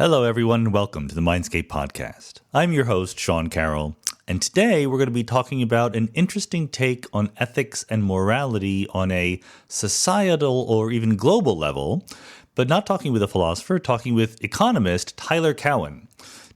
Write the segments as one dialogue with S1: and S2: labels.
S1: Hello, everyone. Welcome to the Mindscape podcast. I'm your host, Sean Carroll, and today we're going to be talking about an interesting take on ethics and morality on a societal or even global level, but not talking with a philosopher, talking with economist Tyler Cowen.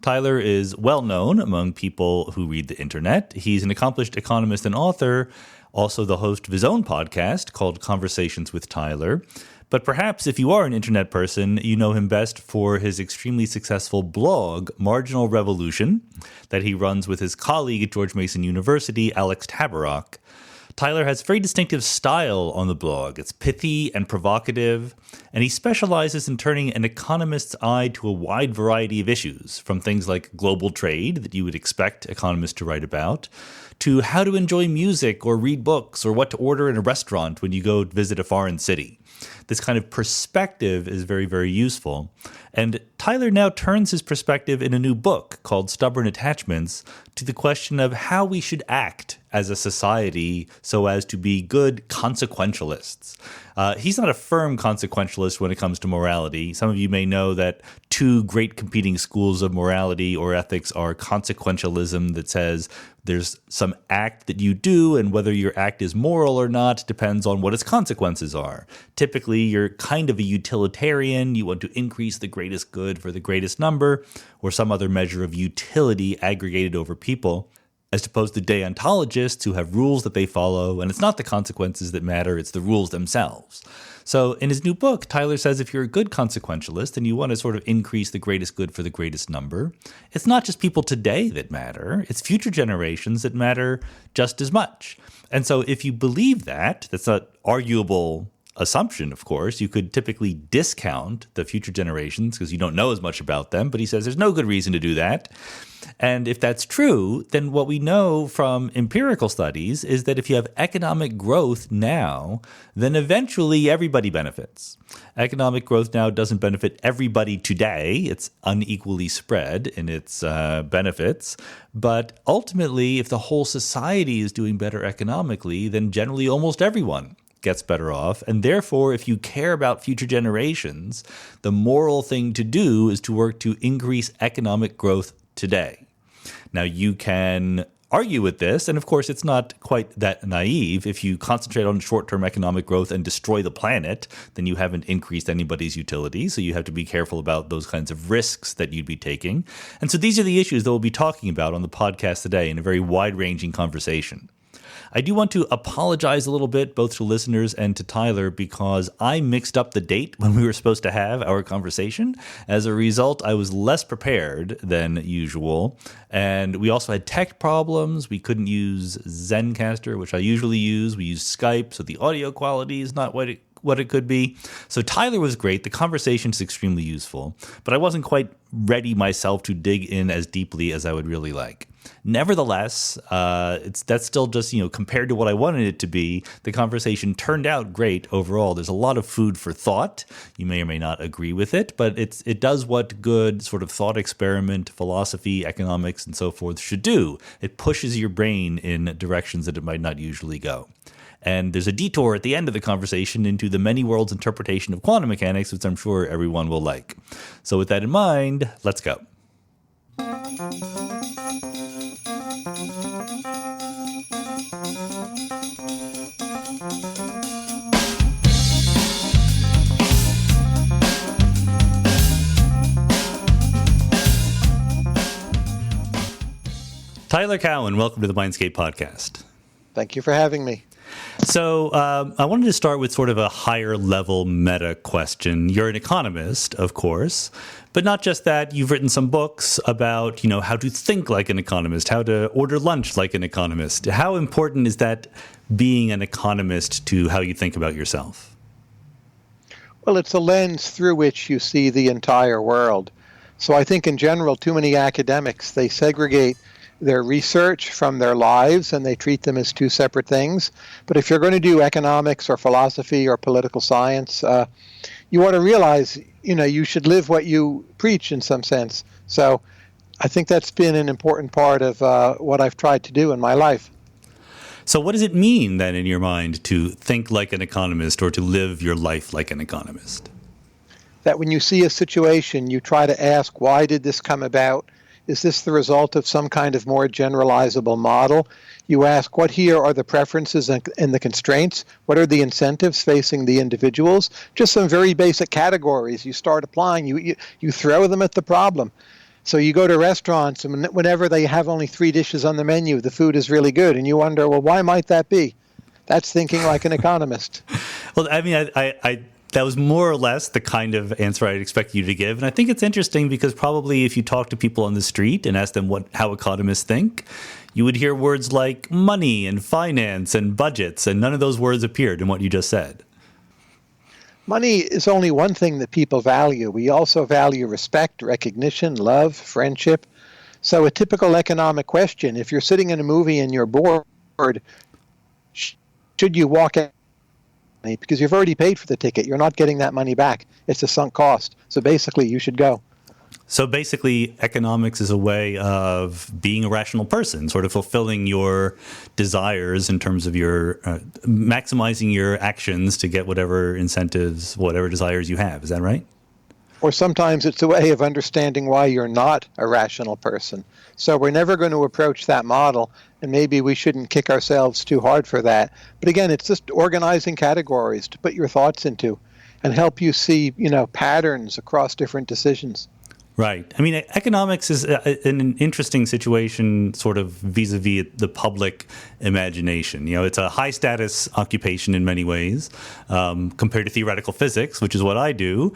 S1: Tyler is well known among people who read the internet. He's an accomplished economist and author, also the host of his own podcast called Conversations with Tyler. But perhaps if you are an internet person, you know him best for his extremely successful blog, Marginal Revolution, that he runs with his colleague at George Mason University, Alex Tabarrok. Tyler has very distinctive style on the blog. It's pithy and provocative, and he specializes in turning an economist's eye to a wide variety of issues, from things like global trade that you would expect economists to write about, to how to enjoy music or read books or what to order in a restaurant when you go visit a foreign city. This kind of perspective is very, very useful. And Tyler now turns his perspective in a new book called Stubborn Attachments to the question of how we should act as a society so as to be good consequentialists. He's not a firm consequentialist when it comes to morality. Some of you may know that two great competing schools of morality or ethics are consequentialism, that says there's some act that you do, and whether your act is moral or not depends on what its consequences are. Typically, you're kind of a utilitarian. You want to increase the greatest good for the greatest number, or some other measure of utility aggregated over people, as opposed to deontologists who have rules that they follow, and it's not the consequences that matter, it's the rules themselves. So in his new book, Tyler says if you're a good consequentialist and you want to sort of increase the greatest good for the greatest number, it's not just people today that matter, it's future generations that matter just as much. And so if you believe that, that's not arguable assumption, of course. You could typically discount the future generations because you don't know as much about them, but he says there's no good reason to do that. And if that's true, then what we know from empirical studies is that if you have economic growth now, then eventually everybody benefits. Economic growth now doesn't benefit everybody today. It's unequally spread in its benefits. But ultimately, if the whole society is doing better economically, then generally almost everyone gets better off. And therefore, if you care about future generations, the moral thing to do is to work to increase economic growth today. Now, you can argue with this, and of course, it's not quite that naive. If you concentrate on short-term economic growth and destroy the planet, then you haven't increased anybody's utility, so you have to be careful about those kinds of risks that you'd be taking. And so these are the issues that we'll be talking about on the podcast today in a very wide-ranging conversation. I do want to apologize a little bit, both to listeners and to Tyler, because I mixed up the date when we were supposed to have our conversation. As a result, I was less prepared than usual. And we also had tech problems. We couldn't use Zencastr, which I usually use. We used Skype, so the audio quality is not what it could be. So Tyler was great. The conversation is extremely useful, but I wasn't quite ready myself to dig in as deeply as I would really like. Nevertheless, that's still just, compared to what I wanted it to be, the conversation turned out great overall. There's a lot of food for thought. You may or may not agree with it, but it does what good sort of thought experiment, philosophy, economics, and so forth should do. It pushes your brain in directions that it might not usually go. And there's a detour at the end of the conversation into the many worlds interpretation of quantum mechanics, which I'm sure everyone will like. So with that in mind, let's go. Tyler Cowen, welcome to the Mindscape podcast.
S2: Thank you for having me.
S1: So I wanted to start with sort of a higher level meta question. You're an economist, of course, but not just that. You've written some books about, how to think like an economist, how to order lunch like an economist. How important is that being an economist to how you think about yourself?
S2: Well, it's a lens through which you see the entire world. So I think in general, too many academics, they segregate their research from their lives, and they treat them as two separate things. But if you're going to do economics or philosophy or political science, you want to realize, you should live what you preach in some sense. So I think that's been an important part of what I've tried to do in my life.
S1: So what does it mean then in your mind to think like an economist or to live your life like an economist?
S2: that when you see a situation, you try to ask, why did this come about? Is this the result of some kind of more generalizable model? You ask, what here are the preferences and the constraints? What are the incentives facing the individuals? Just some very basic categories. You start applying, you throw them at the problem. So you go to restaurants, and whenever they have only 3 dishes on the menu, the food is really good. And you wonder, well, why might that be? That's thinking like an economist.
S1: Well, I mean, I that was more or less the kind of answer I'd expect you to give. And I think it's interesting because probably if you talk to people on the street and ask them how economists think, you would hear words like money and finance and budgets, and none of those words appeared in what you just said.
S2: Money is only one thing that people value. We also value respect, recognition, love, friendship. So a typical economic question, if you're sitting in a movie and you're bored, should you walk out? Because you've already paid for the ticket. You're not getting that money back. It's a sunk cost. So basically, you should go.
S1: So basically, economics is a way of being a rational person, sort of fulfilling your desires in terms of your maximizing your actions to get whatever incentives, whatever desires you have. Is that right?
S2: Or sometimes it's a way of understanding why you're not a rational person. So we're never going to approach that model, and maybe we shouldn't kick ourselves too hard for that. But again, it's just organizing categories to put your thoughts into and help you see, patterns across different decisions.
S1: Right. I mean, economics is an interesting situation sort of vis-a-vis the public imagination. It's a high-status occupation in many ways compared to theoretical physics, which is what I do,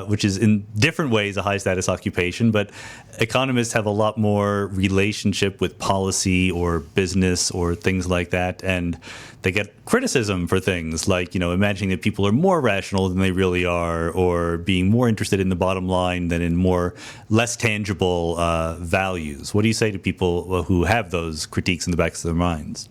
S1: which is in different ways a high-status occupation. But economists have a lot more relationship with policy or business or things like that. And they get criticism for things like, imagining that people are more rational than they really are, or being more interested in the bottom line than in less tangible values. What do you say to people who have those critiques in the backs of their minds?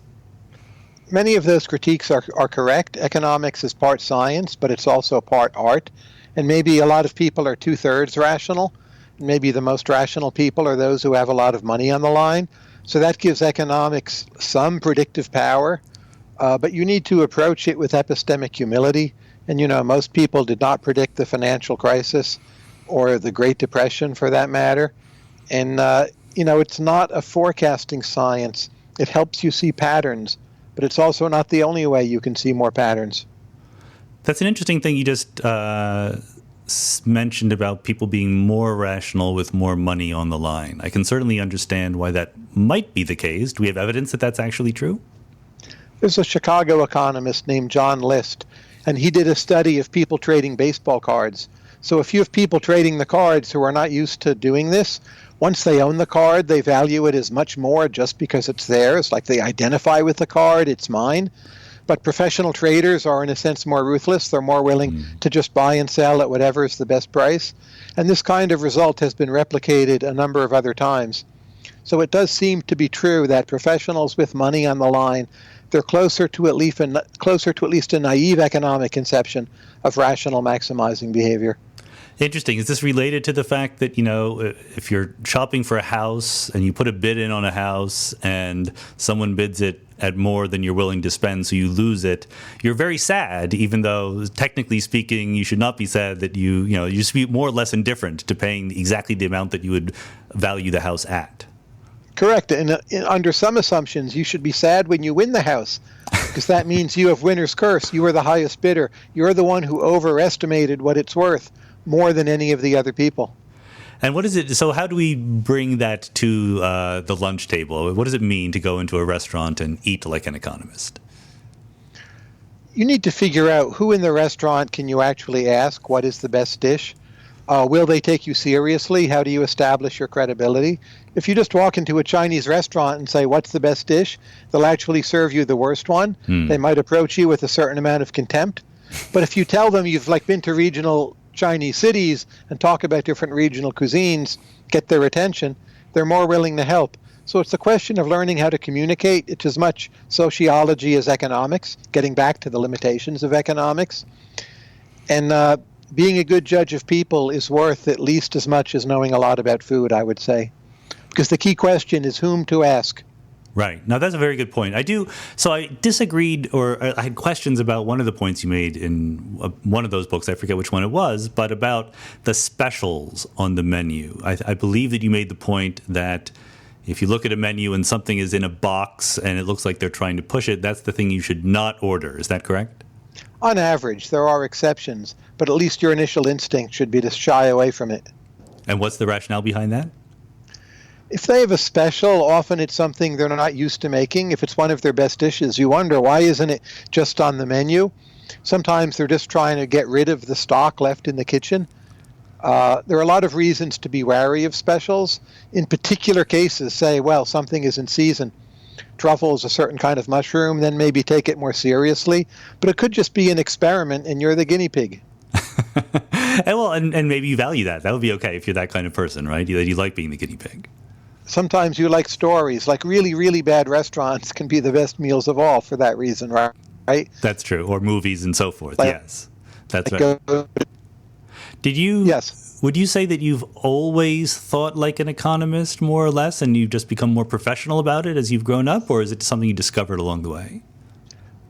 S2: Many of those critiques are correct. Economics is part science, but it's also part art. And maybe a lot of people are 2/3 rational. Maybe the most rational people are those who have a lot of money on the line. So that gives economics some predictive power. But you need to approach it with epistemic humility. And, most people did not predict the financial crisis or the Great Depression for that matter. And, it's not a forecasting science. It helps you see patterns, but it's also not the only way you can see more patterns.
S1: That's an interesting thing you just mentioned about people being more rational with more money on the line. I can certainly understand why that might be the case. Do we have evidence that that's actually true?
S2: There's a Chicago economist named John List, and he did a study of people trading baseball cards. So if you have people trading the cards who are not used to doing this, once they own the card, they value it as much more just because it's theirs, like they identify with the card, it's mine. But professional traders are, in a sense, more ruthless. They're more willing to just buy and sell at whatever is the best price. And this kind of result has been replicated a number of other times. So it does seem to be true that professionals with money on the line, they're closer to at least a naive economic conception of rational maximizing behavior.
S1: Interesting. Is this related to the fact that, if you're shopping for a house and you put a bid in on a house and someone bids it at more than you're willing to spend, so you lose it, you're very sad, even though technically speaking, you should not be sad that you should be more or less indifferent to paying exactly the amount that you would value the house at.
S2: Correct. And under some assumptions, you should be sad when you win the house, because that means you have winner's curse. You are the highest bidder. You're the one who overestimated what it's worth more than any of the other people.
S1: And what is it? So how do we bring that to the lunch table? What does it mean to go into a restaurant and eat like an economist?
S2: You need to figure out who in the restaurant can you actually ask what is the best dish. Will they take you seriously? How do you establish your credibility? If you just walk into a Chinese restaurant and say, what's the best dish? They'll actually serve you the worst one. They might approach you with a certain amount of contempt. But if you tell them you've been to regional Chinese cities and talk about different regional cuisines, get their attention, they're more willing to help. So it's a question of learning how to communicate. It's as much sociology as economics, getting back to the limitations of economics. And being a good judge of people is worth at least as much as knowing a lot about food, I would say. Because the key question is whom to ask.
S1: Right. Now, that's a very good point. So I disagreed, or I had questions about one of the points you made in one of those books. I forget which one it was, but about the specials on the menu. I believe that you made the point that if you look at a menu and something is in a box and it looks like they're trying to push it, that's the thing you should not order. Is that correct?
S2: On average, there are exceptions, but at least your initial instinct should be to shy away from it.
S1: And what's the rationale behind that?
S2: If they have a special, often it's something they're not used to making. If it's one of their best dishes, you wonder, why isn't it just on the menu? Sometimes they're just trying to get rid of the stock left in the kitchen. There are a lot of reasons to be wary of specials. In particular cases, say, well, something is in season. Truffle is a certain kind of mushroom, then maybe take it more seriously. But it could just be an experiment and you're the guinea pig.
S1: and maybe you value that. That would be okay if you're that kind of person, right? You like being the guinea pig.
S2: Sometimes you like stories. Like really, really bad restaurants can be the best meals of all for that reason, right?
S1: That's true. Or movies and so forth.
S2: Like,
S1: yes. That's right.
S2: Yes.
S1: Would you say that you've always thought like an economist, more or less, and you've just become more professional about it as you've grown up, or is it something you discovered along the way?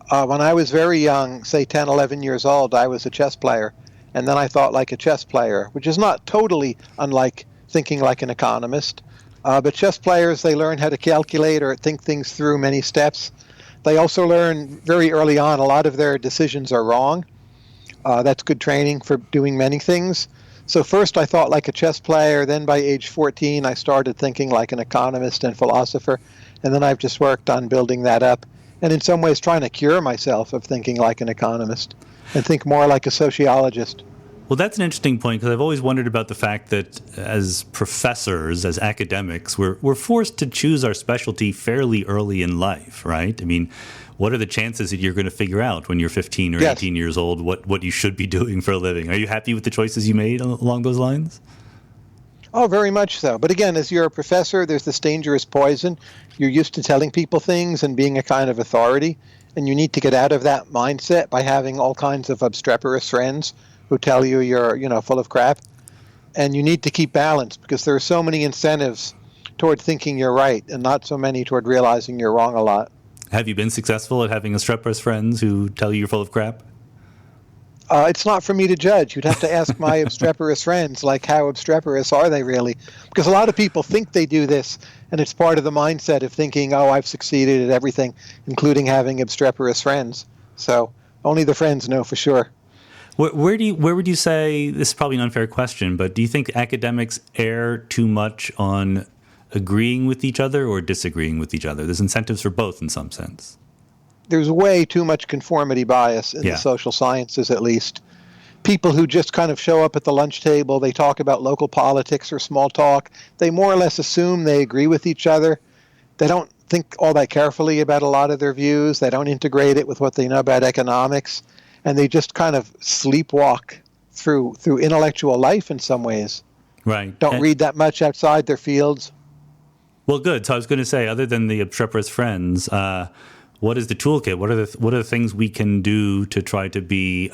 S2: When I was very young, say 10, 11 years old, I was a chess player. And then I thought like a chess player, which is not totally unlike thinking like an economist. But chess players, they learn how to calculate or think things through many steps. They also learn very early on a lot of their decisions are wrong. That's good training for doing many things. So first I thought like a chess player. Then by age 14, I started thinking like an economist and philosopher. And then I've just worked on building that up. And in some ways trying to cure myself of thinking like an economist and think more like a sociologist.
S1: Well, that's an interesting point, because I've always wondered about the fact that as professors, as academics, we're forced to choose our specialty fairly early in life, right? I mean, what are the chances that you're going to figure out when you're 15 or 18 years old what you should be doing for a living? Are you happy with the choices you made along those lines?
S2: Oh, very much so. But again, as you're a professor, there's this dangerous poison. You're used to telling people things and being a kind of authority, and you need to get out of that mindset by having all kinds of obstreperous friends who tell you you're, full of crap. And you need to keep balance because there are so many incentives toward thinking you're right and not so many toward realizing you're wrong a lot.
S1: Have you been successful at having obstreperous friends who tell you you're full of crap?
S2: It's not for me to judge. You'd have to ask my obstreperous friends, like, how obstreperous are they really? Because a lot of people think they do this, and it's part of the mindset of thinking, oh, I've succeeded at everything, including having obstreperous friends. So only the friends know for sure.
S1: Where would you say, this is probably an unfair question, but do you think academics err too much on agreeing with each other or disagreeing with each other? There's incentives for both in some sense.
S2: There's way too much conformity bias in the social sciences, at least. People who just kind of show up at the lunch table, they talk about local politics or small talk. They more or less assume they agree with each other. They don't think all that carefully about a lot of their views. They don't integrate it with what they know about economics. And they just kind of sleepwalk through intellectual life in some ways.
S1: Right.
S2: Don't read that much outside their fields.
S1: Well, good. So I was going to say, other than the obstreperous friends, what is the toolkit? What are the things we can do to try to be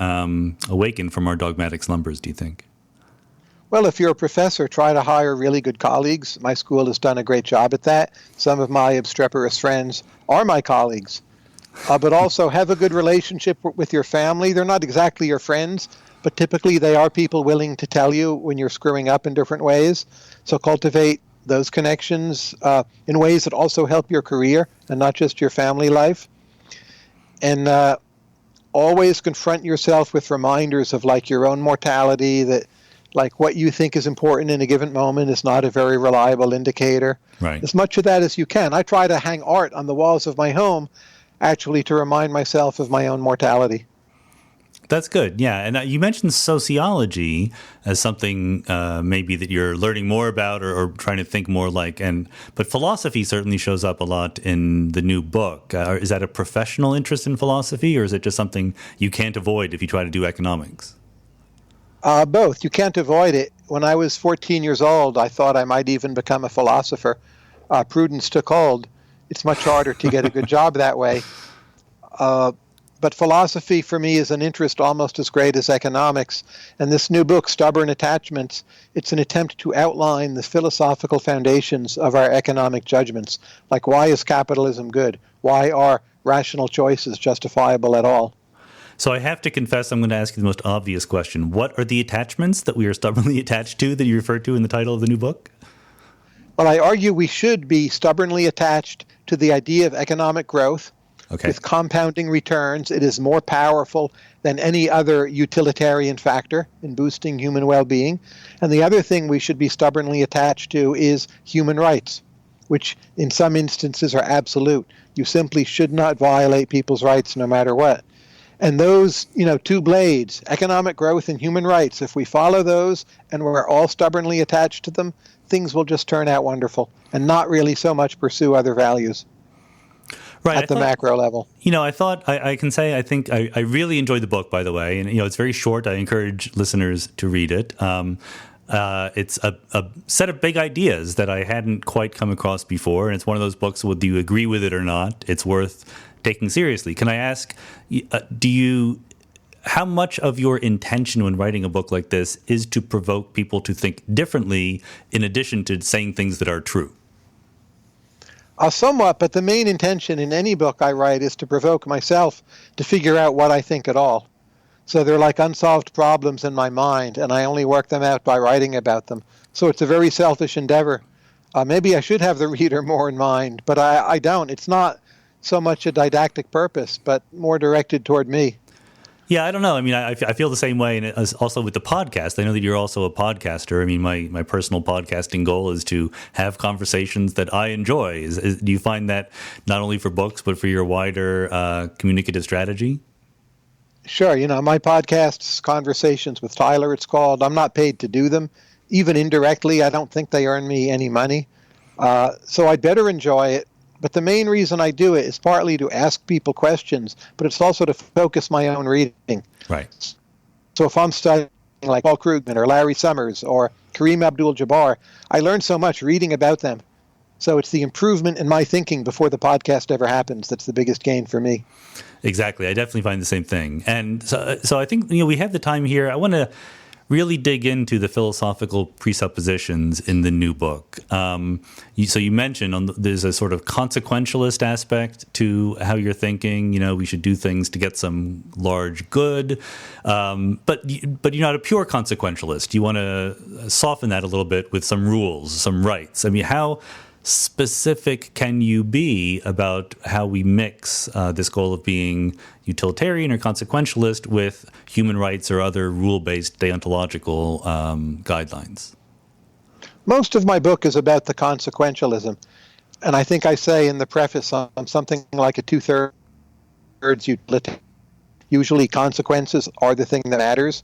S1: awakened from our dogmatic slumbers, do you think?
S2: Well, if you're a professor, try to hire really good colleagues. My school has done a great job at that. Some of my obstreperous friends are my colleagues. But also have a good relationship with your family. They're not exactly your friends, but typically they are people willing to tell you when you're screwing up in different ways. So cultivate those connections in ways that also help your career and not just your family life. And always confront yourself with reminders of like your own mortality, that like what you think is important in a given moment is not a very reliable indicator.
S1: Right.
S2: As much of that as you can. I try to hang art on the walls of my home actually to remind myself of my own mortality.
S1: That's good, yeah. And you mentioned sociology as something maybe that you're learning more about or trying to think more like. But philosophy certainly shows up a lot in the new book. Is that a professional interest in philosophy, or is it just something you can't avoid if you try to do economics?
S2: Both. You can't avoid it. When I was 14 years old, I thought I might even become a philosopher. Prudence took hold. It's much harder to get a good job that way. but philosophy for me is an interest almost as great as economics. And this new book, Stubborn Attachments, it's an attempt to outline the philosophical foundations of our economic judgments. Like, why is capitalism good? Why are rational choices justifiable at all?
S1: So I have to confess, I'm going to ask you the most obvious question. What are the attachments that we are stubbornly attached to that you referred to in the title of the new book?
S2: Well, I argue we should be stubbornly attached to the idea of economic growth. Okay. With compounding returns, it is more powerful than any other utilitarian factor in boosting human well-being. And the other thing we should be stubbornly attached to is human rights, which in some instances are absolute. You simply should not violate people's rights no matter what. And those, two blades, economic growth and human rights, if we follow those and we're all stubbornly attached to them, things will just turn out wonderful and not really so much pursue other values. Right, at the macro level.
S1: I can say I think I really enjoyed the book, by the way. And, it's very short. I encourage listeners to read it. It's a set of big ideas that I hadn't quite come across before. And it's one of those books, whether you agree with it or not, it's worth taking seriously. Can I ask, how much of your intention when writing a book like this is to provoke people to think differently in addition to saying things that are true?
S2: Somewhat, but the main intention in any book I write is to provoke myself to figure out what I think at all. So they're like unsolved problems in my mind, and I only work them out by writing about them. So it's a very selfish endeavor. Maybe I should have the reader more in mind, but I don't. It's not so much a didactic purpose, but more directed toward me.
S1: Yeah, I don't know. I mean, I feel the same way, and also with the podcast. I know that you're also a podcaster. I mean, my personal podcasting goal is to have conversations that I enjoy. Do you find that not only for books, but for your wider communicative strategy?
S2: Sure. My podcast's Conversations with Tyler, it's called. I'm not paid to do them. Even indirectly, I don't think they earn me any money. So I'd better enjoy it. But the main reason I do it is partly to ask people questions, but it's also to focus my own reading.
S1: Right.
S2: So if I'm studying like Paul Krugman or Larry Summers or Kareem Abdul-Jabbar, I learn so much reading about them. So it's the improvement in my thinking before the podcast ever happens that's the biggest gain for me.
S1: Exactly. I definitely find the same thing. And so I think, we have the time here. I want to really dig into the philosophical presuppositions in the new book. So you mentioned there's a sort of consequentialist aspect to how you're thinking. We should do things to get some large good, but you're not a pure consequentialist. You want to soften that a little bit with some rules, some rights. I mean, how specific can you be about how we mix this goal of being utilitarian or consequentialist with human rights or other rule-based deontological guidelines?
S2: Most of my book is about the consequentialism. And I think I say in the preface I'm something like a two-thirds utilitarian. Usually consequences are the thing that matters.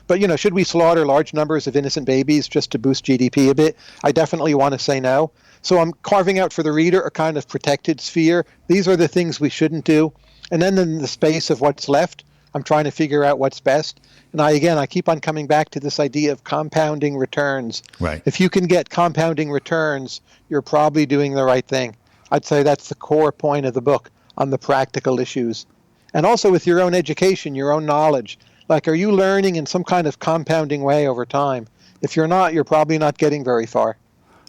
S2: But, should we slaughter large numbers of innocent babies just to boost GDP a bit? I definitely want to say no. So I'm carving out for the reader a kind of protected sphere. These are the things we shouldn't do. And then in the space of what's left, I'm trying to figure out what's best. And I keep on coming back to this idea of compounding returns.
S1: Right.
S2: If you can get compounding returns, you're probably doing the right thing. I'd say that's the core point of the book on the practical issues. And also with your own education, your own knowledge. Like, are you learning in some kind of compounding way over time? If you're not, you're probably not getting very far.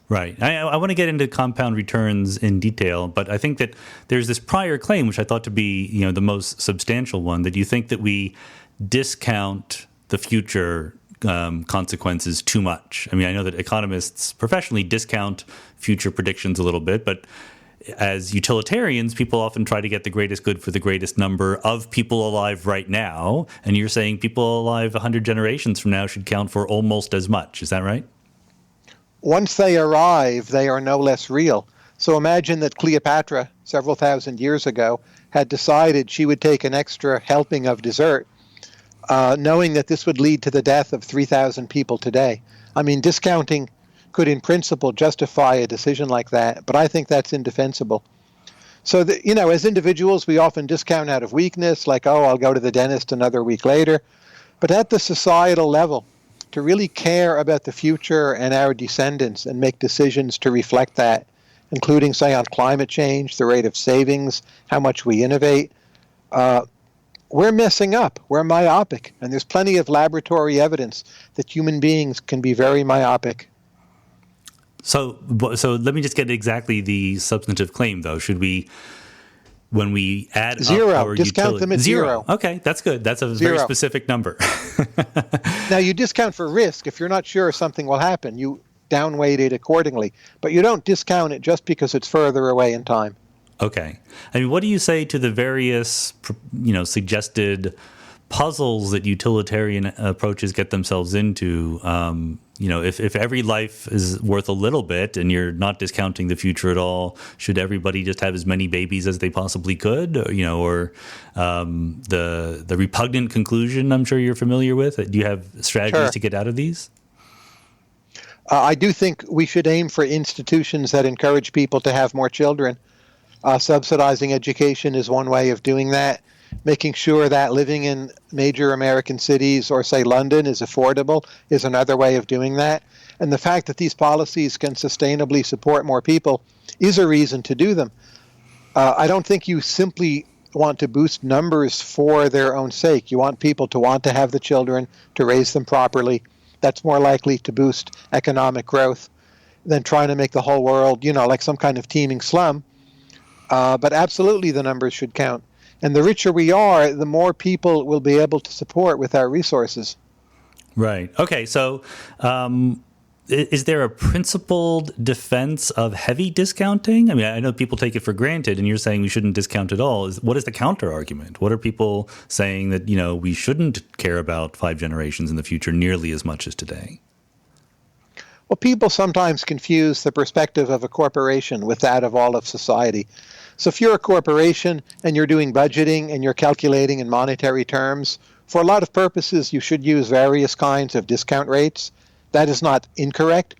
S1: Right. I want to get into compound returns in detail, but I think that there's this prior claim, which I thought to be, the most substantial one, that you think that we discount the future consequences too much. I mean, I know that economists professionally discount future predictions a little bit, but as utilitarians, people often try to get the greatest good for the greatest number of people alive right now. And you're saying people alive 100 generations from now should count for almost as much. Is that right?
S2: Once they arrive, they are no less real. So imagine that Cleopatra, several thousand years ago, had decided she would take an extra helping of dessert, knowing that this would lead to the death of 3,000 people today. I mean, discounting could in principle justify a decision like that, but I think that's indefensible. So, as individuals, we often discount out of weakness, like, I'll go to the dentist another week later. But at the societal level, to really care about the future and our descendants and make decisions to reflect that, including, say, on climate change, the rate of savings, how much we innovate, we're messing up. We're myopic. And there's plenty of laboratory evidence that human beings can be very myopic.
S1: So let me just get exactly the substantive claim, though. Should we, when we add
S2: zero,
S1: up our
S2: discount them at zero.
S1: Okay, that's good. That's a
S2: zero.
S1: very specific number.
S2: Now, you discount for risk. If you're not sure something will happen, you downweight it accordingly. But you don't discount it just because it's further away in time. Okay.
S1: I mean, what do you say to the various, suggested puzzles that utilitarian approaches get themselves into? If every life is worth a little bit and you're not discounting the future at all, should everybody just have as many babies as they possibly could? Or the repugnant conclusion I'm sure you're familiar with. Do you have strategies to get out of these?
S2: I do think we should aim for institutions that encourage people to have more children. Subsidizing education is one way of doing that. Making sure that living in major American cities or, say, London is affordable is another way of doing that. And the fact that these policies can sustainably support more people is a reason to do them. I don't think you simply want to boost numbers for their own sake. You want people to want to have the children, to raise them properly. That's more likely to boost economic growth than trying to make the whole world, like some kind of teeming slum. But absolutely the numbers should count. And the richer we are, the more people will be able to support with our resources.
S1: Right. Okay. So is there a principled defense of heavy discounting? I mean, I know people take it for granted, and you're saying we shouldn't discount at all. What is the counter argument? What are people saying that, we shouldn't care about 5 generations in the future nearly as much as today?
S2: Well, people sometimes confuse the perspective of a corporation with that of all of society. So if you're a corporation and you're doing budgeting and you're calculating in monetary terms, for a lot of purposes, you should use various kinds of discount rates. That is not incorrect.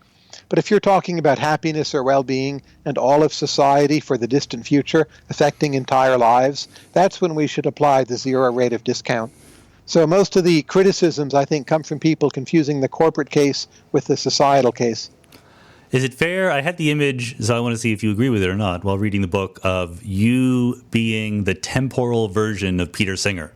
S2: But if you're talking about happiness or well-being and all of society for the distant future, affecting entire lives, that's when we should apply the zero rate of discount. So most of the criticisms, I think, come from people confusing the corporate case with the societal case.
S1: Is it fair? I had the image, so I want to see if you agree with it or not, while reading the book, of you being the temporal version of Peter Singer,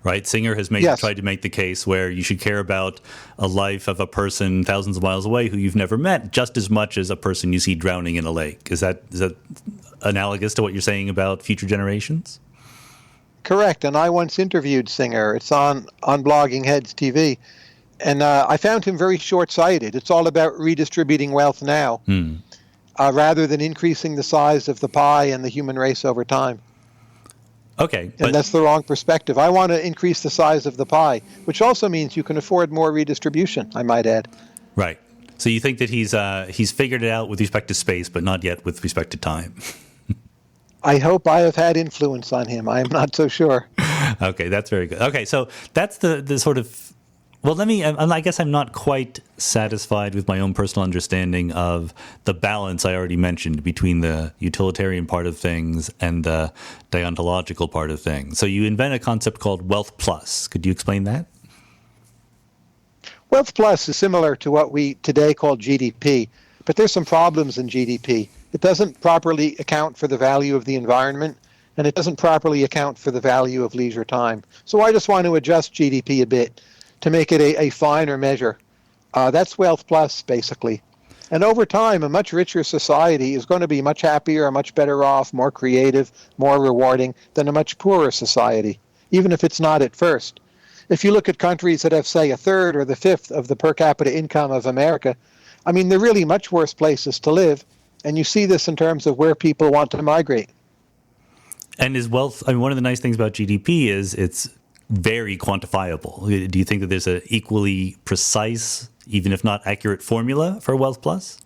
S1: right? Singer has tried to make the case where you should care about a life of a person thousands of miles away who you've never met just as much as a person you see drowning in a lake. Is that analogous to what you're saying about future generations?
S2: Correct. And I once interviewed Singer. It's on Blogging Heads TV. And I found him very short-sighted. It's all about redistributing wealth now, rather than increasing the size of the pie and the human race over time.
S1: Okay.
S2: And that's the wrong perspective. I want to increase the size of the pie, which also means you can afford more redistribution, I might add.
S1: Right. So you think that he's figured it out with respect to space, but not yet with respect to time.
S2: I hope I have had influence on him. I am not so sure.
S1: Okay, that's very good. Okay, so that's the sort of... Well, I guess I'm not quite satisfied with my own personal understanding of the balance I already mentioned between the utilitarian part of things and the deontological part of things. So you invent a concept called wealth plus. Could you explain that?
S2: Wealth plus is similar to what we today call GDP, but there's some problems in GDP. It doesn't properly account for the value of the environment, and it doesn't properly account for the value of leisure time. So I just want to adjust GDP a bit to make it a finer measure. That's wealth plus, basically. And over time, a much richer society is going to be much happier, much better off, more creative, more rewarding than a much poorer society, even if it's not at first. If you look at countries that have, say, a third or the fifth of the per capita income of America, I mean, they're really much worse places to live. And you see this in terms of where people want to migrate.
S1: And is wealth, I mean, one of the nice things about GDP is it's very quantifiable. Do you think that there's an equally precise, even if not accurate, formula for wealth plus?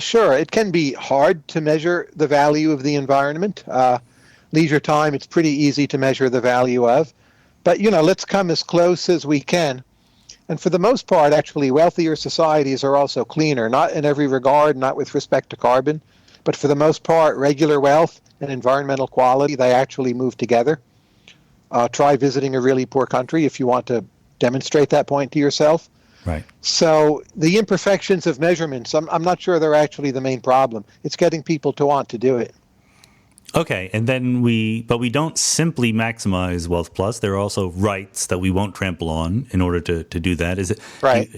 S2: Sure. It can be hard to measure the value of the environment. Leisure time, it's pretty easy to measure the value of. But, let's come as close as we can. And for the most part, actually, wealthier societies are also cleaner, not in every regard, not with respect to carbon, but for the most part, regular wealth and environmental quality, they actually move together. Try visiting a really poor country if you want to demonstrate that point to yourself.
S1: Right.
S2: So the imperfections of measurements, I'm not sure they're actually the main problem. It's getting people to want to do it.
S1: Okay, and then but we don't simply maximize wealth plus. There are also rights that we won't trample on in order to do that. Is it
S2: Right.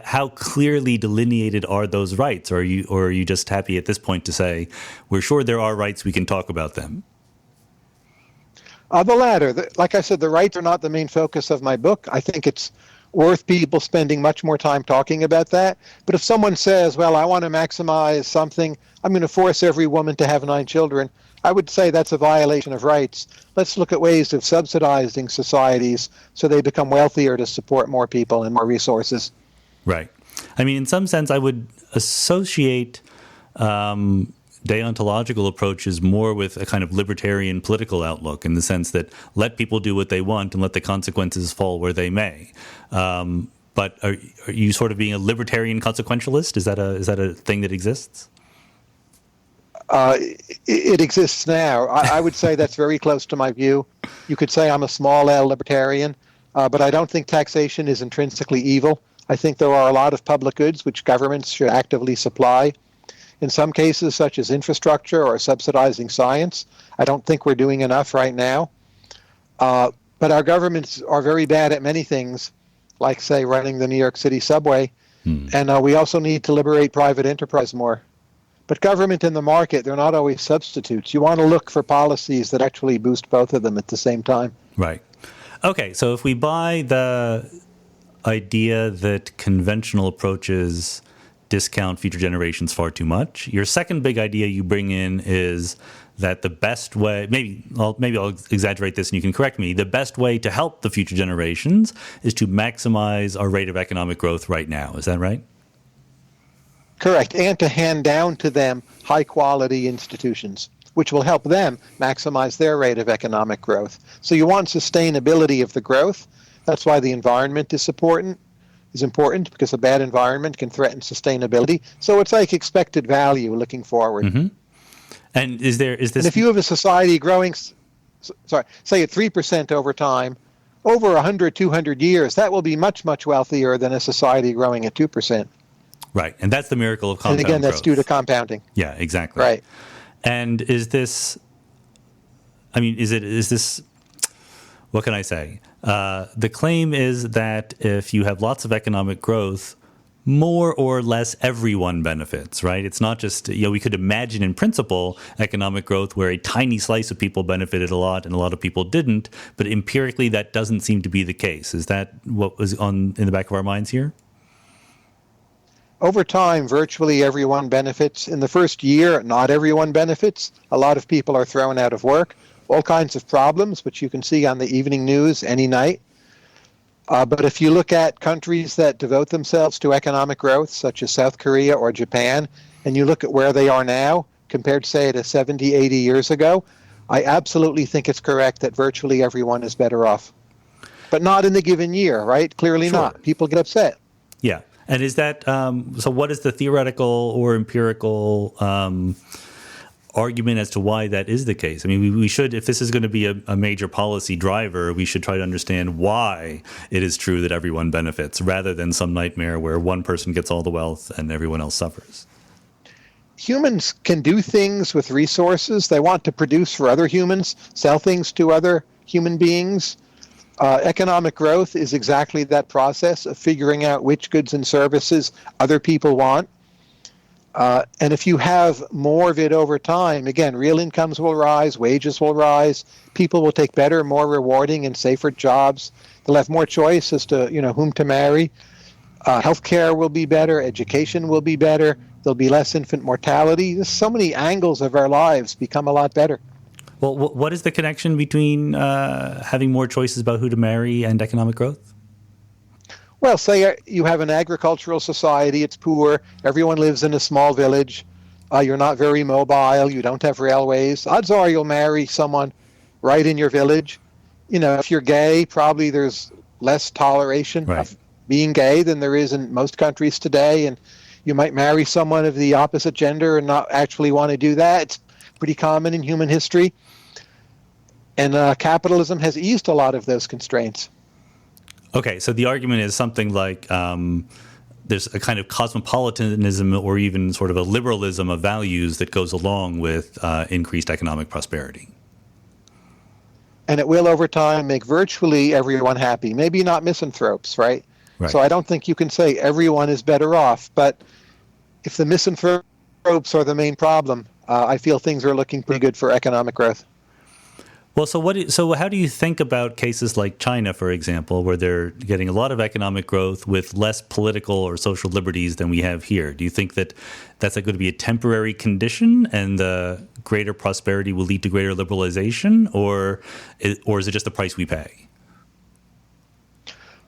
S1: How clearly delineated are those rights? Or are you just happy at this point to say we're sure there are rights, we can talk about them?
S2: The latter. Like I said, the rights are not the main focus of my book. I think it's worth people spending much more time talking about that. But if someone says, well, I want to maximize something, I'm going to force every woman to have 9 children, I would say that's a violation of rights. Let's look at ways of subsidizing societies so they become wealthier to support more people and more resources.
S1: Right. I mean, in some sense, I would associate deontological approaches more with a kind of libertarian political outlook, in the sense that let people do what they want and let the consequences fall where they may. But are you sort of being a libertarian consequentialist? Is that a thing that exists?
S2: It exists now. I would say that's very close to my view. You could say I'm a small L libertarian, but I don't think taxation is intrinsically evil. I think there are a lot of public goods which governments should actively supply. In some cases, such as infrastructure or subsidizing science, I don't think we're doing enough right now. But our governments are very bad at many things, like, say, running the New York City subway. And we also need to liberate private enterprise more. But government and the market, they're not always substitutes. You want to look for policies that actually boost both of them at the same time.
S1: Right. Okay, so if we buy the idea that conventional approaches discount future generations far too much, your second big idea you bring in is that the best way, maybe I'll exaggerate this and you can correct me, the best way to help the future generations is to maximize our rate of economic growth right now. Is that right?
S2: Correct, and to hand down to them high-quality institutions, which will help them maximize their rate of economic growth. So you want sustainability of the growth. That's why the environment is important, because a bad environment can threaten sustainability. So it's like expected value looking forward.
S1: Mm-hmm. And is this?
S2: And if you have a society growing, say at 3% over time, over 100, 200 years, that will be much, much wealthier than a society growing at 2%.
S1: Right, and that's the miracle of compound growth.
S2: And again, that's due to compounding.
S1: Yeah, exactly.
S2: Right.
S1: And is this, what can I say? The claim is that if you have lots of economic growth, more or less everyone benefits, right? It's not just, we could imagine in principle economic growth where a tiny slice of people benefited a lot and a lot of people didn't, but empirically that doesn't seem to be the case. Is that what was in the back of our minds here?
S2: Over time, virtually everyone benefits. In the first year, not everyone benefits. A lot of people are thrown out of work. All kinds of problems, which you can see on the evening news any night. But if you look at countries that devote themselves to economic growth, such as South Korea or Japan, and you look at where they are now, compared, say, to 70, 80 years ago, I absolutely think it's correct that virtually everyone is better off. But not in the given year, right? Clearly
S1: Sure.
S2: not. People get upset.
S1: Yeah. And is that, so what is the theoretical or empirical argument as to why that is the case? I mean, we should, if this is going to be a major policy driver, we should try to understand why it is true that everyone benefits, rather than some nightmare where one person gets all the wealth and everyone else suffers.
S2: Humans can do things with resources. They want to produce for other humans, sell things to other human beings. Economic growth is exactly that process of figuring out which goods and services other people want. And if you have more of it over time, again, real incomes will rise, wages will rise, people will take better, more rewarding and safer jobs. They'll have more choice as to, whom to marry. Healthcare will be better, education will be better, there'll be less infant mortality. There's so many angles of our lives become a lot better.
S1: Well, what is the connection between having more choices about who to marry and economic growth?
S2: Well, say you have an agricultural society, it's poor, everyone lives in a small village, you're not very mobile, you don't have railways. Odds are you'll marry someone right in your village. If you're gay, probably there's less toleration of being gay than there is in most countries today, and you might marry someone of the opposite gender and not actually want to do that. It's pretty common in human history. And capitalism has eased a lot of those constraints.
S1: Okay, so the argument is something like there's a kind of cosmopolitanism or even sort of a liberalism of values that goes along with increased economic prosperity.
S2: And it will, over time, make virtually everyone happy. Maybe not misanthropes, right? So I don't think you can say everyone is better off. But if the misanthropes are the main problem, I feel things are looking pretty good for economic growth.
S1: Well, so how do you think about cases like China, for example, where they're getting a lot of economic growth with less political or social liberties than we have here? Do you think that that's going to be a temporary condition and the greater prosperity will lead to greater liberalization, or is it just the price we pay?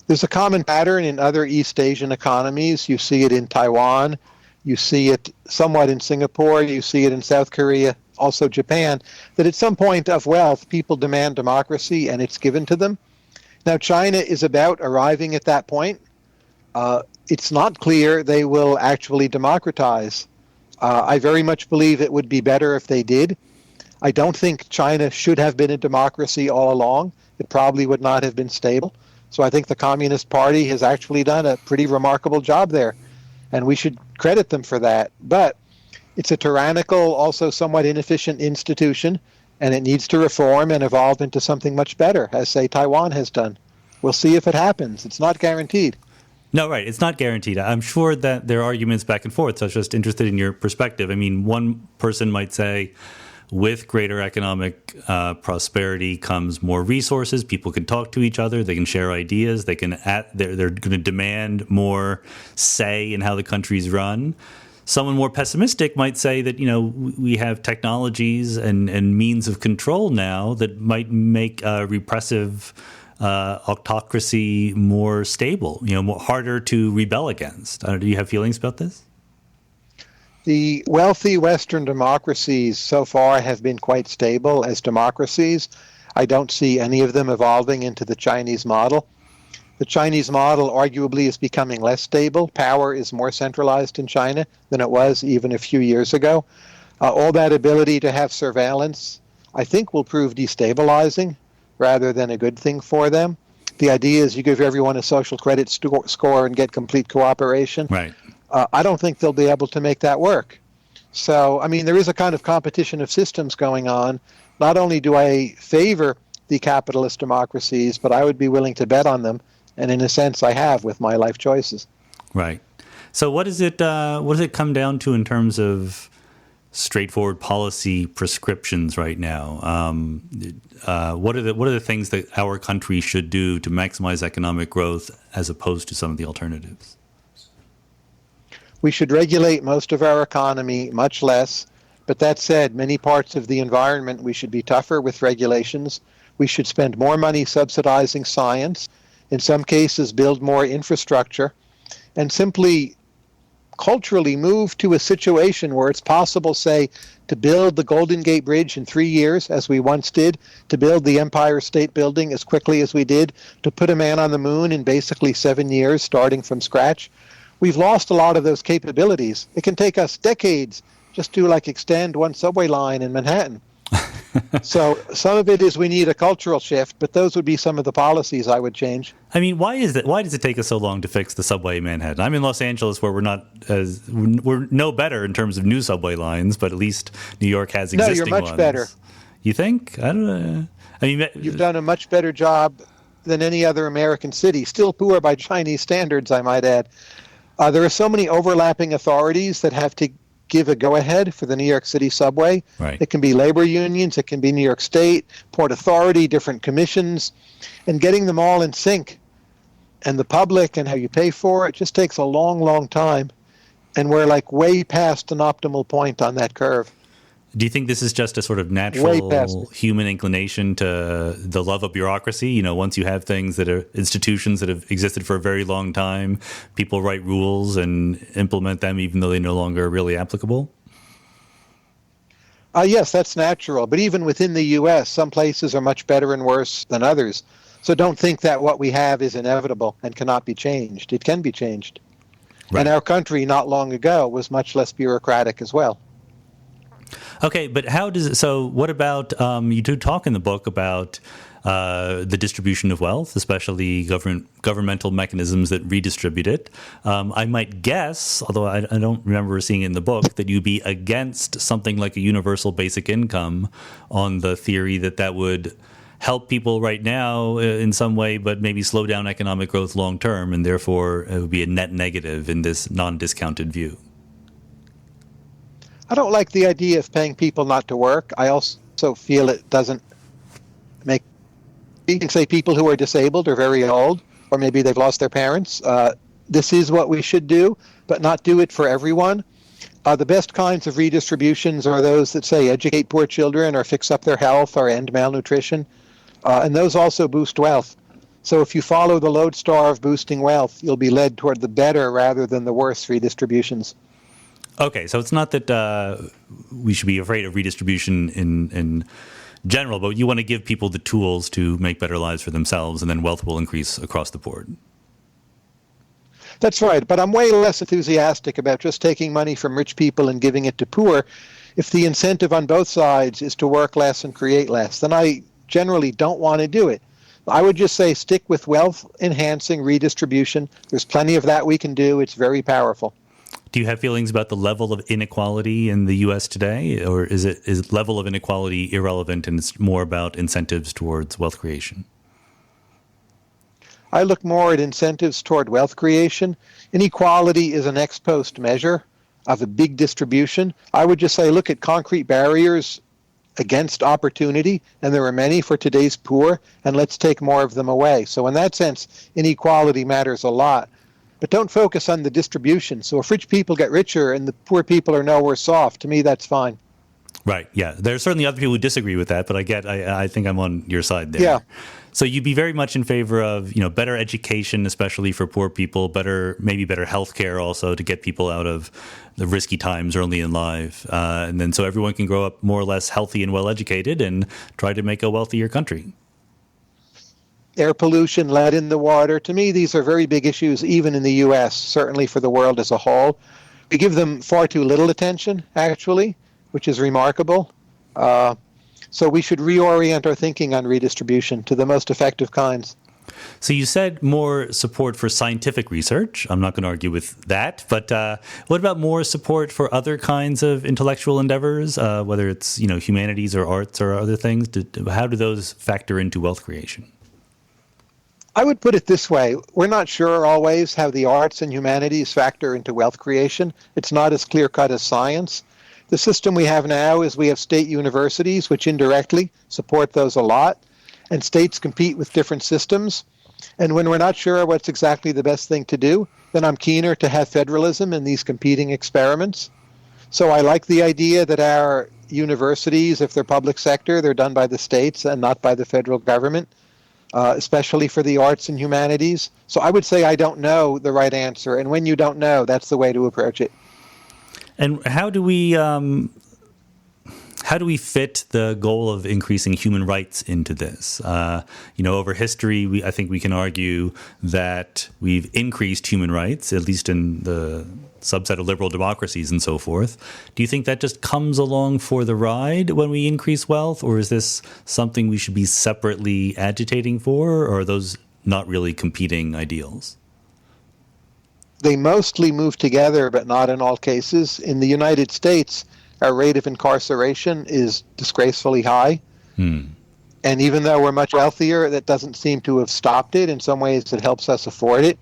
S2: There's a common pattern in other East Asian economies. You see it in Taiwan. You see it somewhat in Singapore. You see it in South Korea, also Japan, that at some point of wealth, people demand democracy and it's given to them. Now, China is about arriving at that point. It's not clear they will actually democratize. I very much believe it would be better if they did. I don't think China should have been a democracy all along. It probably would not have been stable. So I think the Communist Party has actually done a pretty remarkable job there, and we should credit them for that. But it's a tyrannical, also somewhat inefficient institution, and it needs to reform and evolve into something much better, as, say, Taiwan has done. We'll see if it happens. It's not guaranteed.
S1: No, right. It's not guaranteed. I'm sure that there are arguments back and forth, so I was just interested in your perspective. I mean, one person might say, with greater economic prosperity comes more resources. People can talk to each other. They can share ideas. They're going to demand more say in how the country's run. Someone more pessimistic might say that, we have technologies and means of control now that might make repressive autocracy more stable, harder to rebel against. Do you have feelings about this?
S2: The wealthy Western democracies so far have been quite stable as democracies. I don't see any of them evolving into the Chinese model. The Chinese model arguably is becoming less stable. Power is more centralized in China than it was even a few years ago. All that ability to have surveillance, I think, will prove destabilizing rather than a good thing for them. The idea is you give everyone a social credit score and get complete cooperation.
S1: Right.
S2: I don't think they'll be able to make that work. So, I mean, there is a kind of competition of systems going on. Not only do I favor the capitalist democracies, but I would be willing to bet on them. And in a sense, I have with my life choices.
S1: Right. So what does it come down to in terms of straightforward policy prescriptions right now? What are the things that our country should do to maximize economic growth as opposed to some of the alternatives?
S2: We should regulate most of our economy much less. But that said, many parts of the environment, we should be tougher with regulations. We should spend more money subsidizing science. In some cases, build more infrastructure. And simply culturally move to a situation where it's possible, say, to build the Golden Gate Bridge in 3 years, as we once did, to build the Empire State Building as quickly as we did, to put a man on the moon in basically 7 years, starting from scratch. We've lost a lot of those capabilities. It can take us decades just to extend one subway line in Manhattan. So some of it is we need a cultural shift, but those would be some of the policies I would change.
S1: I mean, why does it take us so long to fix the subway in Manhattan? I'm in Los Angeles, where we're no better in terms of new subway lines, but at least New York has existing ones.
S2: No, you're much better.
S1: You think? I don't know. I mean,
S2: you've done a much better job than any other American city. Still poor by Chinese standards, I might add. There are so many overlapping authorities that have to give a go-ahead for the New York City subway.
S1: Right.
S2: It can be labor unions, it can be New York State, Port Authority, different commissions, and getting them all in sync. And the public and how you pay for it just takes a long, long time. And we're way past an optimal point on that curve.
S1: Do you think this is just a sort of natural human inclination to the love of bureaucracy? Once you have things that are institutions that have existed for a very long time, people write rules and implement them even though they're no longer really applicable?
S2: Yes, that's natural. But even within the U.S., some places are much better and worse than others. So don't think that what we have is inevitable and cannot be changed. It can be changed. Right. And our country not long ago was much less bureaucratic as well.
S1: Okay, but how does it, so what about, you do talk in the book about the distribution of wealth, especially governmental mechanisms that redistribute it. I might guess, although I don't remember seeing it in the book, that you'd be against something like a universal basic income on the theory that that would help people right now in some way, but maybe slow down economic growth long term, and therefore it would be a net negative in this non-discounted view.
S2: I don't like the idea of paying people not to work. I also feel it doesn't make, you can say people who are disabled or very old, or maybe they've lost their parents. This is what we should do, but not do it for everyone. The best kinds of redistributions are those that say educate poor children or fix up their health or end malnutrition. And those also boost wealth. So if you follow the lodestar of boosting wealth, you'll be led toward the better rather than the worse redistributions.
S1: Okay, so it's not that we should be afraid of redistribution in general, but you want to give people the tools to make better lives for themselves, and then wealth will increase across the board.
S2: That's right, but I'm way less enthusiastic about just taking money from rich people and giving it to poor. If the incentive on both sides is to work less and create less, then I generally don't want to do it. I would just say stick with wealth-enhancing redistribution. There's plenty of that we can do. It's very powerful.
S1: Do you have feelings about the level of inequality in the U.S. today, or is level of inequality irrelevant and it's more about incentives towards wealth creation?
S2: I look more at incentives toward wealth creation. Inequality is an ex post measure of a big distribution. I would just say look at concrete barriers against opportunity, and there are many for today's poor, and let's take more of them away. So in that sense, inequality matters a lot. But don't focus on the distribution. So if rich people get richer and the poor people are no worse off, to me that's fine.
S1: Right, yeah. There are certainly other people who disagree with that, but I think I'm on your side there.
S2: Yeah.
S1: So you'd be very much in favor of, better education, especially for poor people, maybe better health care also to get people out of the risky times early in life. And then so everyone can grow up more or less healthy and well-educated and try to make a wealthier country.
S2: Air pollution, lead in the water. To me, these are very big issues, even in the U.S., certainly for the world as a whole. We give them far too little attention, actually, which is remarkable. So we should reorient our thinking on redistribution to the most effective kinds.
S1: So you said more support for scientific research. I'm not going to argue with that. But what about more support for other kinds of intellectual endeavors, whether it's humanities or arts or other things? How do those factor into wealth creation?
S2: I would put it this way. We're not sure always how the arts and humanities factor into wealth creation. It's not as clear-cut as science. The system we have now is we have state universities, which indirectly support those a lot, and states compete with different systems. And when we're not sure what's exactly the best thing to do, then I'm keener to have federalism in these competing experiments. So I like the idea that our universities, if they're public sector, they're done by the states and not by the federal government. Especially for the arts and humanities. So I would say I don't know the right answer. And when you don't know, that's the way to approach it.
S1: And how do we fit the goal of increasing human rights into this? Over history, I think we can argue that we've increased human rights, at least in the subset of liberal democracies and so forth. Do you think that just comes along for the ride when we increase wealth, or is this something we should be separately agitating for, or are those not really competing ideals?
S2: They mostly move together, but not in all cases. In the United States, our rate of incarceration is disgracefully high. And even though we're much wealthier, that doesn't seem to have stopped it. In some ways, it helps us afford it.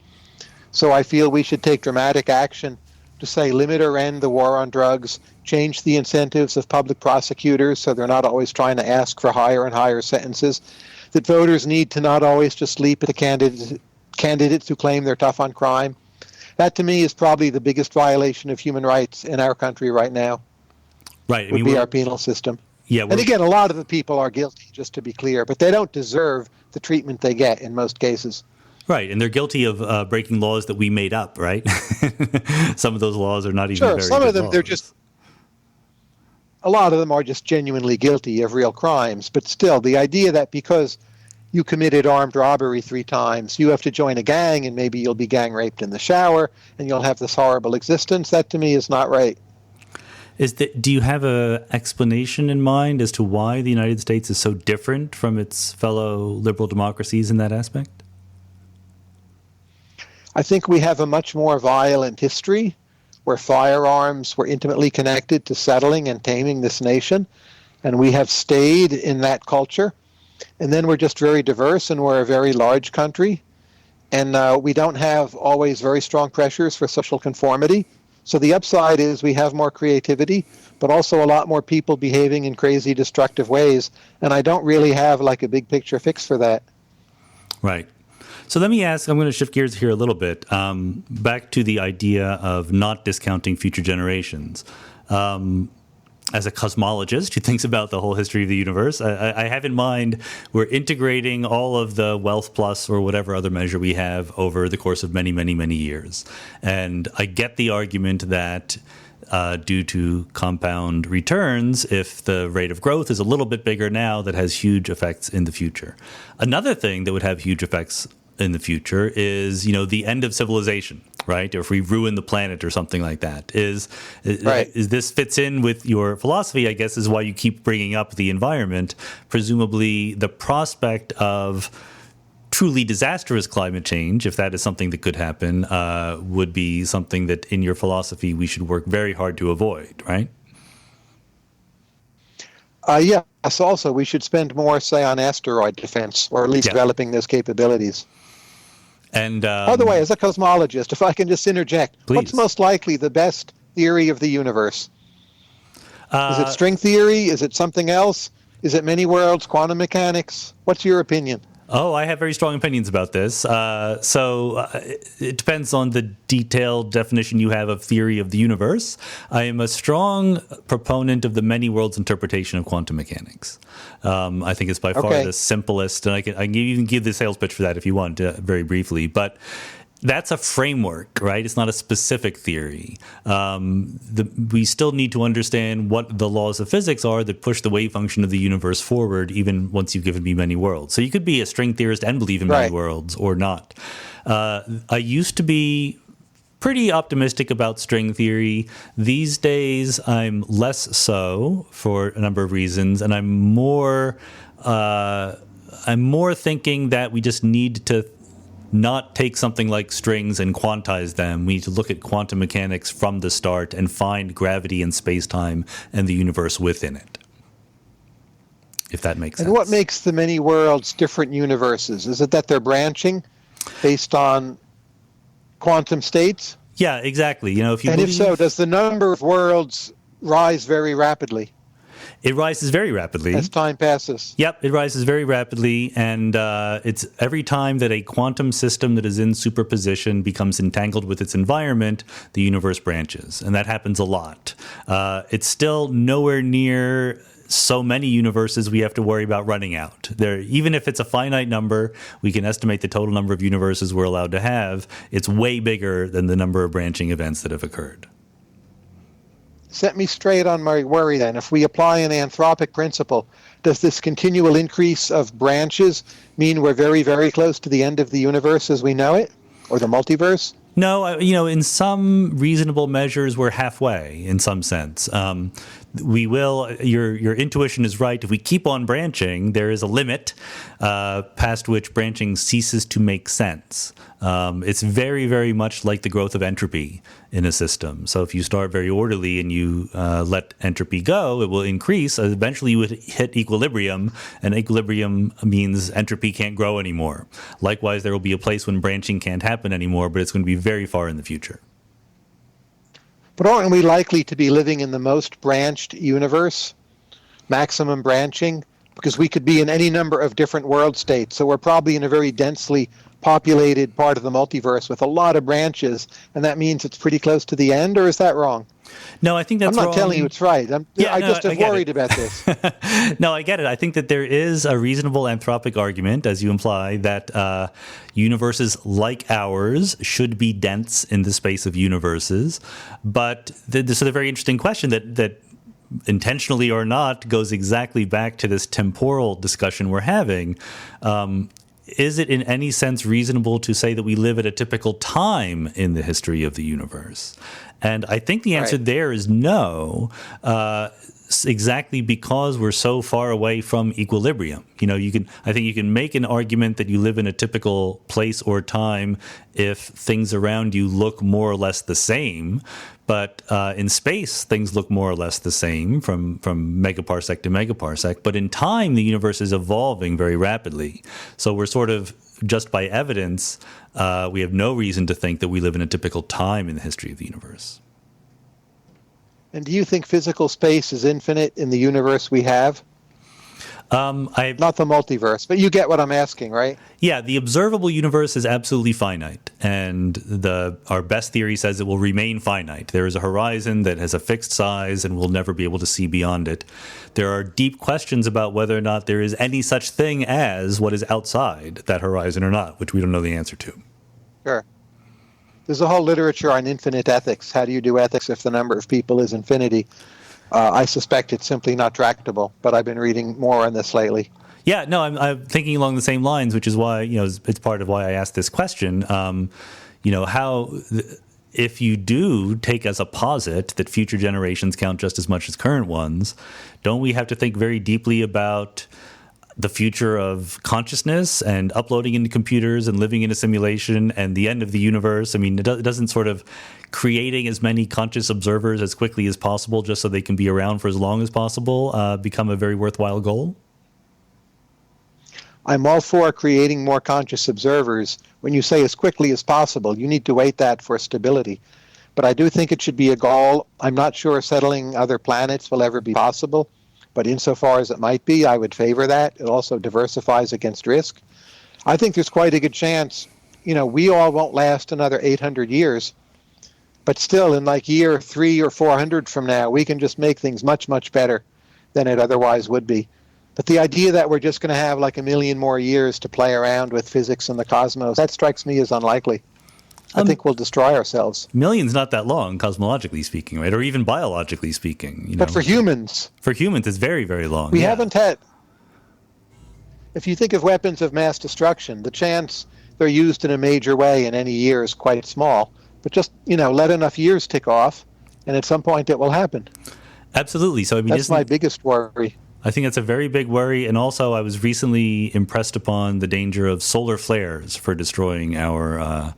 S2: So I feel we should take dramatic action to say limit or end the war on drugs, change the incentives of public prosecutors so they're not always trying to ask for higher and higher sentences, that voters need to not always just leap at candidates who claim they're tough on crime. That, to me, is probably the biggest violation of human rights in our country right now.
S1: Right.
S2: Would be our penal system.
S1: Yeah.
S2: And again, a lot of the people are guilty, just to be clear, but they don't deserve the treatment they get in most cases.
S1: Right, and they're guilty of breaking laws that we made up, right? Some of those laws are not even very good
S2: some of them,
S1: laws.
S2: A lot of them are just genuinely guilty of real crimes. But still, the idea that because you committed armed robbery 3 times, you have to join a gang and maybe you'll be gang raped in the shower and you'll have this horrible existence, that to me is not right.
S1: Do you have an explanation in mind as to why the United States is so different from its fellow liberal democracies in that aspect?
S2: I think we have a much more violent history where firearms were intimately connected to settling and taming this nation, and we have stayed in that culture. And then we're just very diverse, and we're a very large country, and we don't have always very strong pressures for social conformity. So the upside is we have more creativity, but also a lot more people behaving in crazy, destructive ways, and I don't really have like a big picture fix for that.
S1: Right. So let me ask, I'm going to shift gears here a little bit, back to the idea of not discounting future generations. As a cosmologist who thinks about the whole history of the universe, I have in mind we're integrating all of the wealth plus or whatever other measure we have over the course of many, many, many years. And I get the argument that due to compound returns, if the rate of growth is a little bit bigger now, that has huge effects in the future. Another thing that would have huge effects in the future is, the end of civilization, right? Or if we ruin the planet or something like that. Is this fits in with your philosophy, I guess, is why you keep bringing up the environment. Presumably the prospect of truly disastrous climate change, if that is something that could happen, would be something that in your philosophy we should work very hard to avoid, right?
S2: Yes, also we should spend more, say, on asteroid defense, or at least developing those capabilities.
S1: And
S2: by the way, as a cosmologist, if I can just interject,
S1: please.
S2: What's most likely the best theory of the universe? Is it string theory? Is it something else? Is it many worlds, quantum mechanics? What's your opinion?
S1: Oh, I have very strong opinions about this. It depends on the detailed definition you have of theory of the universe. I am a strong proponent of the many worlds interpretation of quantum mechanics. I think it's by far the simplest, and I can even give the sales pitch for that if you want, very briefly. But that's a framework, right? It's not a specific theory. We still need to understand what the laws of physics are that push the wave function of the universe forward, even once you've given me many worlds. So you could be a string theorist and believe in many worlds or not. I used to be pretty optimistic about string theory. These days, I'm less so for a number of reasons, and I'm more thinking that we just need to not take something like strings and quantize them. We need to look at quantum mechanics from the start and find gravity and space-time and the universe within it, if that makes sense.
S2: And what makes the many worlds different universes? Is it that they're branching based on quantum states?
S1: Yeah, exactly.
S2: If so, does the number of worlds rise very rapidly?
S1: It rises very rapidly.
S2: As time passes.
S1: Yep, it rises very rapidly, and it's every time that a quantum system that is in superposition becomes entangled with its environment, the universe branches, and that happens a lot. It's still nowhere near so many universes we have to worry about running out. Even if it's a finite number, we can estimate the total number of universes we're allowed to have. It's way bigger than the number of branching events that have occurred.
S2: Set me straight on my worry then. If we apply an anthropic principle, does this continual increase of branches mean we're very, very close to the end of the universe as we know it, or the multiverse?
S1: No, in some reasonable measures, we're halfway in some sense. Your intuition is right. If we keep on branching, there is a limit past which branching ceases to make sense. It's very, very much like the growth of entropy in a system. So if you start very orderly and you let entropy go, it will increase. Eventually you would hit equilibrium, and equilibrium means entropy can't grow anymore. Likewise, there will be a place when branching can't happen anymore, but it's going to be very far in the future.
S2: But aren't we likely to be living in the most branched universe, maximum branching? Because we could be in any number of different world states. So we're probably in a very densely populated part of the multiverse with a lot of branches, and that means it's pretty close to the end, or is that wrong?
S1: No, I think that's wrong.
S2: I'm not telling you it's right. I just am worried about this.
S1: No, I get it. I think that there is a reasonable anthropic argument, as you imply, that universes like ours should be dense in the space of universes. But this is a very interesting question that intentionally or not goes exactly back to this temporal discussion we're having. is it in any sense reasonable to say that we live at a typical time in the history of the universe? And I think the answer there is no, exactly because we're so far away from equilibrium. I think you can make an argument that you live in a typical place or time if things around you look more or less the same. But in space, things look more or less the same from megaparsec to megaparsec. But in time, the universe is evolving very rapidly. So we're sort of, just by evidence, we have no reason to think that we live in a typical time in the history of the universe.
S2: And do you think physical space is infinite in the universe we have? Not the multiverse, but you get what I'm asking, right?
S1: Yeah, the observable universe is absolutely finite, and our best theory says it will remain finite. There is a horizon that has a fixed size, and we'll never be able to see beyond it. There are deep questions about whether or not there is any such thing as what is outside that horizon or not, which we don't know the answer to.
S2: Sure. There's a whole literature on infinite ethics. How do you do ethics if the number of people is infinity? I suspect it's simply not tractable, but I've been reading more on this lately.
S1: Yeah, no, I'm thinking along the same lines, which is why, it's part of why I asked this question. If you do take as a posit that future generations count just as much as current ones, don't we have to think very deeply about the future of consciousness and uploading into computers and living in a simulation and the end of the universe? I mean, it doesn't sort of creating as many conscious observers as quickly as possible just so they can be around for as long as possible become a very worthwhile goal?
S2: I'm all for creating more conscious observers. When you say as quickly as possible, you need to wait that for stability. But I do think it should be a goal. I'm not sure settling other planets will ever be possible. But insofar as it might be, I would favor that. It also diversifies against risk. I think there's quite a good chance, we all won't last another 800 years. But still, in like year 300 or 400 from now, we can just make things much, much better than it otherwise would be. But the idea that we're just going to have like a million more years to play around with physics and the cosmos, that strikes me as unlikely. I think we'll destroy ourselves.
S1: Million's not that long, cosmologically speaking, right? Or even biologically speaking.
S2: But for humans.
S1: For humans, it's very, very long.
S2: We haven't had... If you think of weapons of mass destruction, the chance they're used in a major way in any year is quite small. But just, let enough years tick off, and at some point it will happen.
S1: Absolutely. So, I mean,
S2: that's my biggest worry.
S1: I think that's a very big worry. And also, I was recently impressed upon the danger of solar flares for destroying our...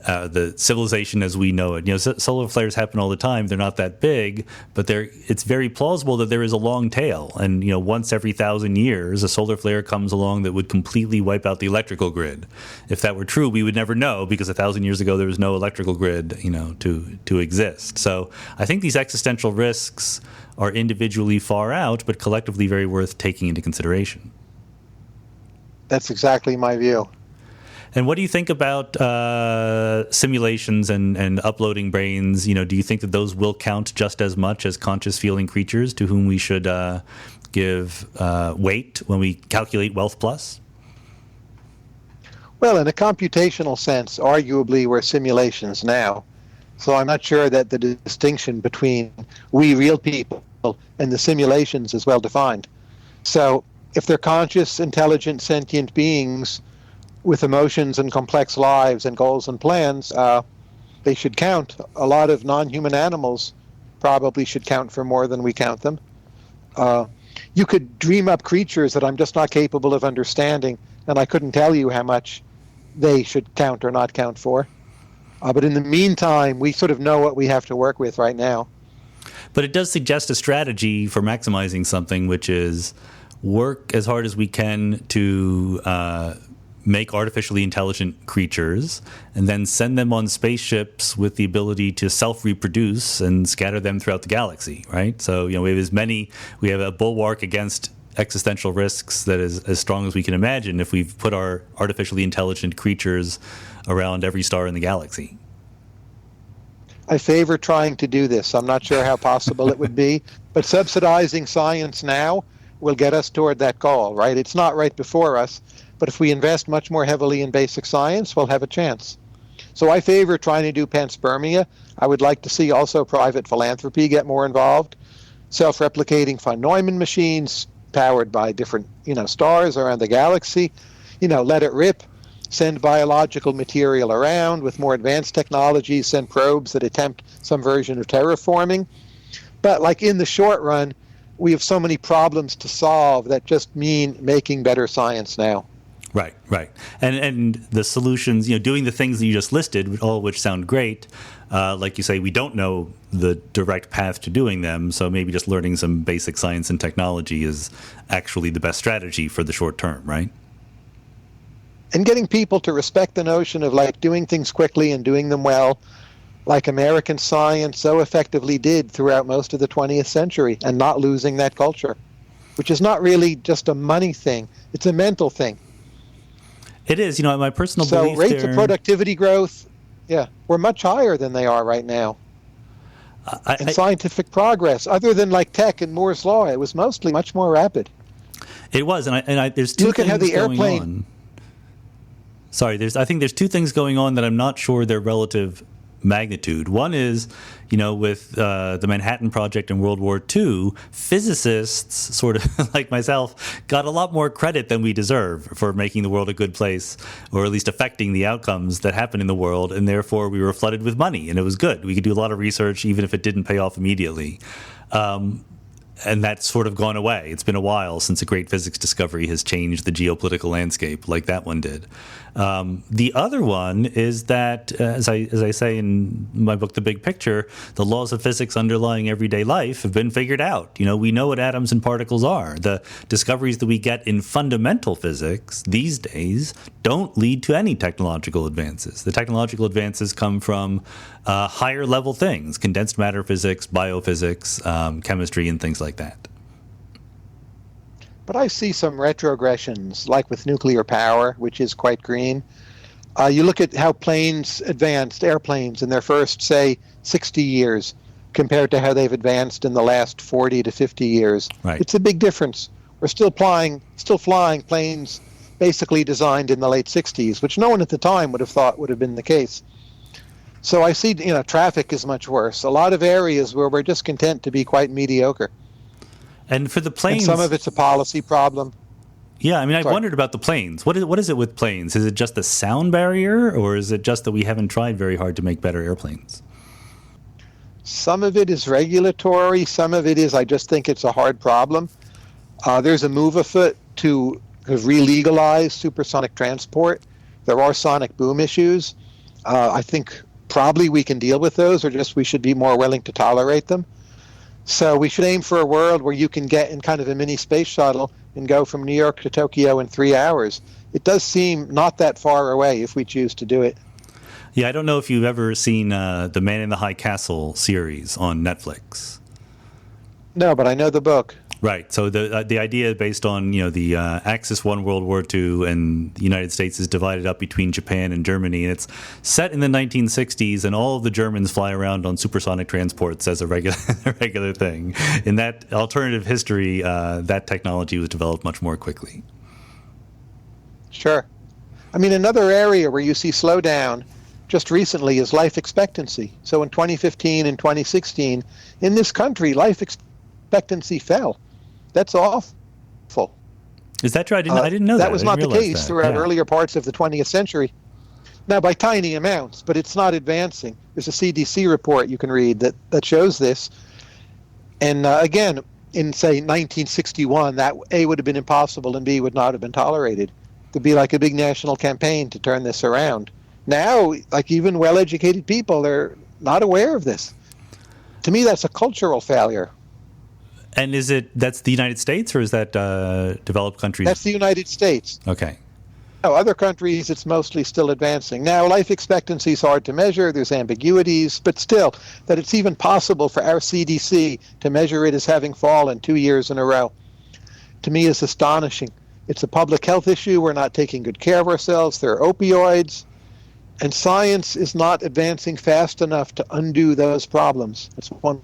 S1: the civilization as we know it. Solar flares happen all the time. They're not that big, but it's very plausible that there is a long tail. And, once every 1,000 years, a solar flare comes along that would completely wipe out the electrical grid. If that were true, we would never know because 1,000 years ago, there was no electrical grid, to exist. So I think these existential risks are individually far out, but collectively very worth taking into consideration.
S2: That's exactly my view.
S1: And what do you think about simulations and uploading brains? Do you think that those will count just as much as conscious feeling creatures to whom we should give weight when we calculate wealth plus?
S2: Well, in a computational sense, arguably we're simulations now. So I'm not sure that the distinction between we real people and the simulations is well defined. So if they're conscious, intelligent, sentient beings with emotions and complex lives and goals and plans, they should count. A lot of non-human animals probably should count for more than we count them. You could dream up creatures that I'm just not capable of understanding, and I couldn't tell you how much they should count or not count for. But in the meantime, we sort of know what we have to work with right now.
S1: But it does suggest a strategy for maximizing something, which is work as hard as we can to make artificially intelligent creatures and then send them on spaceships with the ability to self-reproduce and scatter them throughout the galaxy, right? So, we have a bulwark against existential risks that is as strong as we can imagine if we've put our artificially intelligent creatures around every star in the galaxy.
S2: I favor trying to do this. I'm not sure how possible it would be, but subsidizing science now will get us toward that goal, right? It's not right before us, but if we invest much more heavily in basic science, we'll have a chance. So I favor trying to do panspermia. I would like to see also private philanthropy get more involved. Self-replicating von Neumann machines powered by different, stars around the galaxy. let it rip, send biological material around with more advanced technologies, send probes that attempt some version of terraforming. But like in the short run, we have so many problems to solve that just mean making better science now.
S1: Right, right. And the solutions, doing the things that you just listed, all of which sound great. Like you say, we don't know the direct path to doing them, so maybe just learning some basic science and technology is actually the best strategy for the short term, right?
S2: And getting people to respect the notion of like doing things quickly and doing them well, like American science so effectively did throughout most of the 20th century, and not losing that culture, which is not really just a money thing, it's a mental thing.
S1: It is, my personal belief.
S2: So rates of productivity growth, were much higher than they are right now. And scientific progress, other than like tech and Moore's Law, it was mostly much more rapid.
S1: It was, and there's two
S2: Look
S1: things
S2: at how the
S1: going
S2: airplane.
S1: on. Sorry, I think there's two things going on that I'm not sure their relative magnitude. One is, with the Manhattan Project in World War II, physicists, sort of like myself, got a lot more credit than we deserve for making the world a good place, or at least affecting the outcomes that happen in the world, and therefore we were flooded with money, and it was good. We could do a lot of research, even if it didn't pay off immediately. And that's sort of gone away. It's been a while since a great physics discovery has changed the geopolitical landscape like that one did. The other one is that, as I say in my book, The Big Picture, the laws of physics underlying everyday life have been figured out. We know what atoms and particles are. The discoveries that we get in fundamental physics these days don't lead to any technological advances. The technological advances come from higher level things, condensed matter physics, biophysics, chemistry, and things like that.
S2: But I see some retrogressions, like with nuclear power, which is quite green. You look at how planes advanced, airplanes, in their first, say, 60 years, compared to how they've advanced in the last 40 to 50 years.
S1: Right.
S2: It's a big difference. We're still flying planes basically designed in the late 60s, which no one at the time would have thought would have been the case. So I see, traffic is much worse. A lot of areas where we're just content to be quite mediocre.
S1: And for the planes,
S2: and some of it's a policy problem.
S1: Yeah, I wondered about the planes. What is it with planes? Is it just a sound barrier, or is it just that we haven't tried very hard to make better airplanes?
S2: Some of it is regulatory. Some of it is, I just think it's a hard problem. There's a move afoot to re-legalize supersonic transport. There are sonic boom issues. I think probably we can deal with those, or just we should be more willing to tolerate them. So we should aim for a world where you can get in kind of a mini space shuttle and go from New York to Tokyo in 3 hours. It does seem not that far away if we choose to do it.
S1: Yeah, I don't know if you've ever seen the Man in the High Castle series on Netflix.
S2: No, but I know the book.
S1: Right. So the idea based on, the Axis won World War II, and the United States is divided up between Japan and Germany. And it's set in the 1960s, and all of the Germans fly around on supersonic transports as a regular thing. In that alternative history, that technology was developed much more quickly.
S2: Sure. Another area where you see slowdown just recently is life expectancy. So in 2015 and 2016, in this country, life expectancy fell. That's awful.
S1: Is that true? I didn't know that.
S2: That was not the case throughout earlier parts of the 20th century. Now, by tiny amounts, but it's not advancing. There's a CDC report you can read that shows this. And again, in, say, 1961, that A would have been impossible and B would not have been tolerated. There'd be like a big national campaign to turn this around. Now, like even well-educated people, they're not aware of this. To me, that's a cultural failure.
S1: And that's the United States, or is that developed countries?
S2: That's the United States.
S1: Okay.
S2: No, other countries, it's mostly still advancing. Now, life expectancy is hard to measure. There's ambiguities, but still, that it's even possible for our CDC to measure it as having fallen 2 years in a row, to me is astonishing. It's a public health issue. We're not taking good care of ourselves. There are opioids, and science is not advancing fast enough to undo those problems. That's one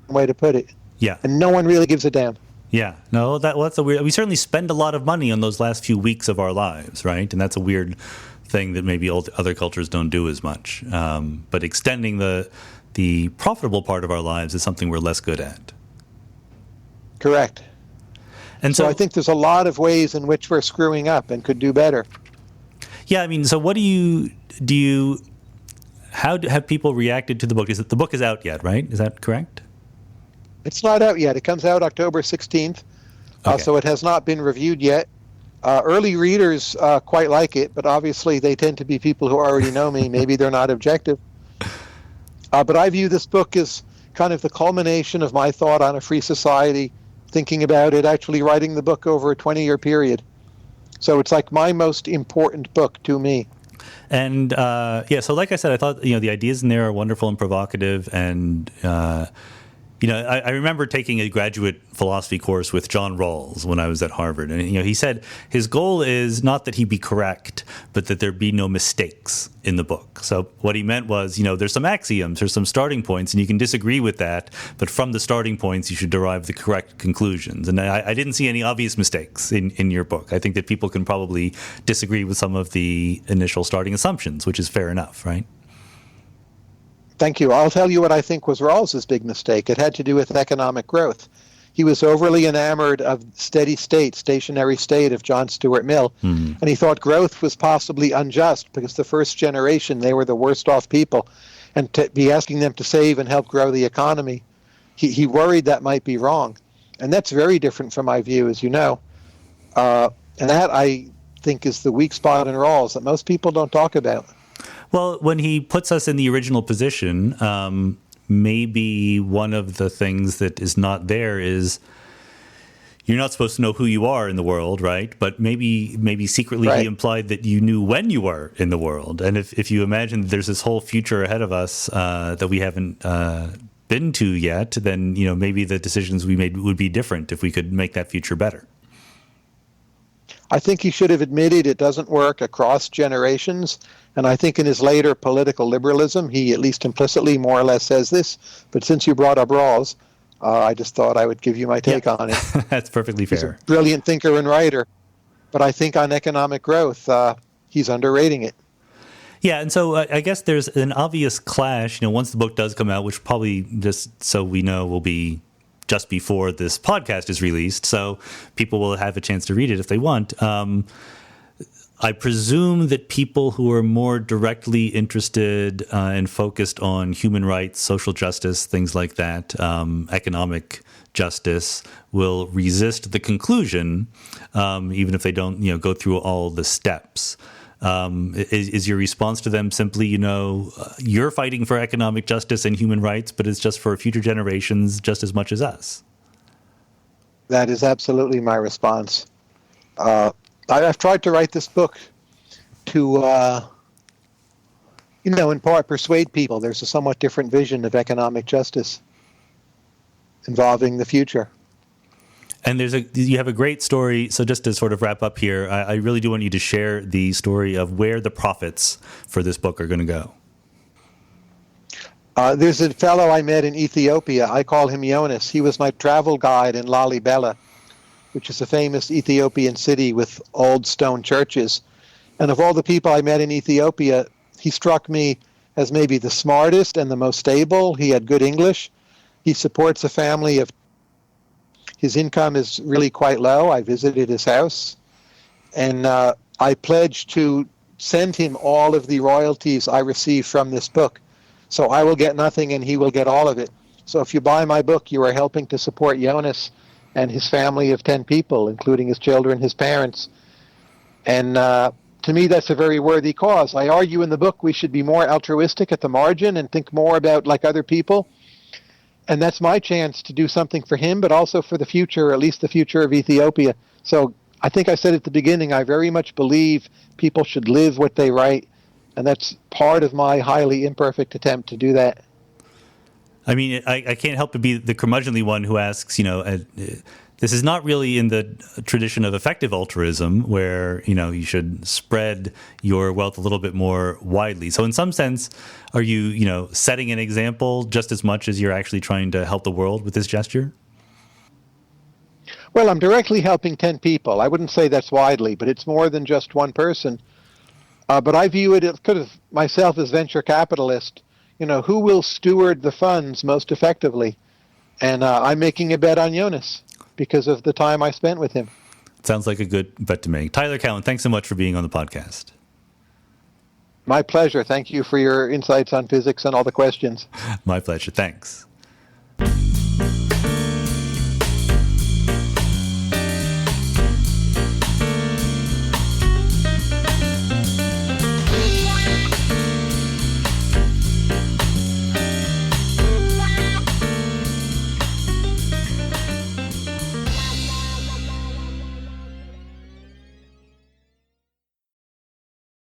S2: way to put it.
S1: Yeah.
S2: And no one really gives a damn.
S1: Yeah. No, that's a weird. We certainly spend a lot of money on those last few weeks of our lives, right? And that's a weird thing that maybe other cultures don't do as much. But extending the profitable part of our lives is something we're less good at.
S2: Correct.
S1: And
S2: So I think there's a lot of ways in which we're screwing up and could do better.
S1: Yeah, I mean, so what do you how have people reacted to the book? The book is out yet, right? Is that correct?
S2: It's not out yet. It comes out October 16th,
S1: Okay.
S2: so it has not been reviewed yet. Early readers quite like it, but obviously they tend to be people who already know me. Maybe they're not objective. But I view this book as kind of the culmination of my thought on a free society, thinking about it, actually writing the book over a 20-year period. So it's like my most important book to me.
S1: And so like I said, I thought the ideas in there are wonderful and provocative, and I remember taking a graduate philosophy course with John Rawls when I was at Harvard, and he said his goal is not that he be correct, but that there be no mistakes in the book. So what he meant was, there's some axioms, there's some starting points, and you can disagree with that, but from the starting points, you should derive the correct conclusions. And I didn't see any obvious mistakes in your book. I think that people can probably disagree with some of the initial starting assumptions, which is fair enough, right?
S2: Thank you. I'll tell you what I think was Rawls's big mistake. It had to do with economic growth. He was overly enamored of steady state, stationary state of John Stuart Mill, and he thought growth was possibly unjust because the first generation, they were the worst off people, and to be asking them to save and help grow the economy, he worried that might be wrong. And that's very different from my view, as you know. And that, I think, is the weak spot in Rawls that most people don't talk about.
S1: Well, when he puts us in the original position, maybe one of the things that is not there is you're not supposed to know who you are in the world, right? But maybe secretly
S2: Right.
S1: He implied that you knew when you were in the world. And if you imagine there's this whole future ahead of us that we haven't been to yet, then maybe the decisions we made would be different if we could make that future better.
S2: I think he should have admitted it doesn't work across generations. And I think in his later political liberalism, he at least implicitly more or less says this. But since you brought up Rawls, I just thought I would give you my take on it.
S1: That's perfectly fair.
S2: He's a brilliant thinker and writer. But I think on economic growth, he's underrating it.
S1: Yeah, and so I guess there's an obvious clash, once the book does come out, which probably, just so we know, will be just before this podcast is released, so people will have a chance to read it if they want. I presume that people who are more directly interested and focused on human rights, social justice, things like that, economic justice, will resist the conclusion, even if they don't, go through all the steps. Is your response to them simply, you're fighting for economic justice and human rights, but it's just for future generations just as much as us?
S2: That is absolutely my response. I've tried to write this book to, in part persuade people there's a somewhat different vision of economic justice involving the future.
S1: And you have a great story. So just to sort of wrap up here, I really do want you to share the story of where the profits for this book are going to go.
S2: There's a fellow I met in Ethiopia. I call him Jonas. He was my travel guide in Lalibela, which is a famous Ethiopian city with old stone churches. And of all the people I met in Ethiopia, he struck me as maybe the smartest and the most stable. He had good English. He supports a family of his income is really quite low. I visited his house, and I pledged to send him all of the royalties I receive from this book. So I will get nothing, and he will get all of it. So if you buy my book, you are helping to support Jonas and his family of 10 people, including his children, his parents. And to me, that's a very worthy cause. I argue in the book we should be more altruistic at the margin and think more about like other people. And that's my chance to do something for him, but also for the future, at least the future of Ethiopia. So I think I said at the beginning, I very much believe people should live what they write. And that's part of my highly imperfect attempt to do that.
S1: I mean, I can't help but be the curmudgeonly one who asks, this is not really in the tradition of effective altruism where, you should spread your wealth a little bit more widely. So in some sense, are you, setting an example just as much as you're actually trying to help the world with this gesture?
S2: Well, I'm directly helping 10 people. I wouldn't say that's widely, but it's more than just one person. But I view it myself as venture capitalist. Who will steward the funds most effectively? And I'm making a bet on Jonas, because of the time I spent with him.
S1: Sounds like a good bet to make. Tyler Cowen, thanks so much for being on the podcast.
S2: My pleasure. Thank you for your insights on physics and all the questions.
S1: My pleasure. Thanks.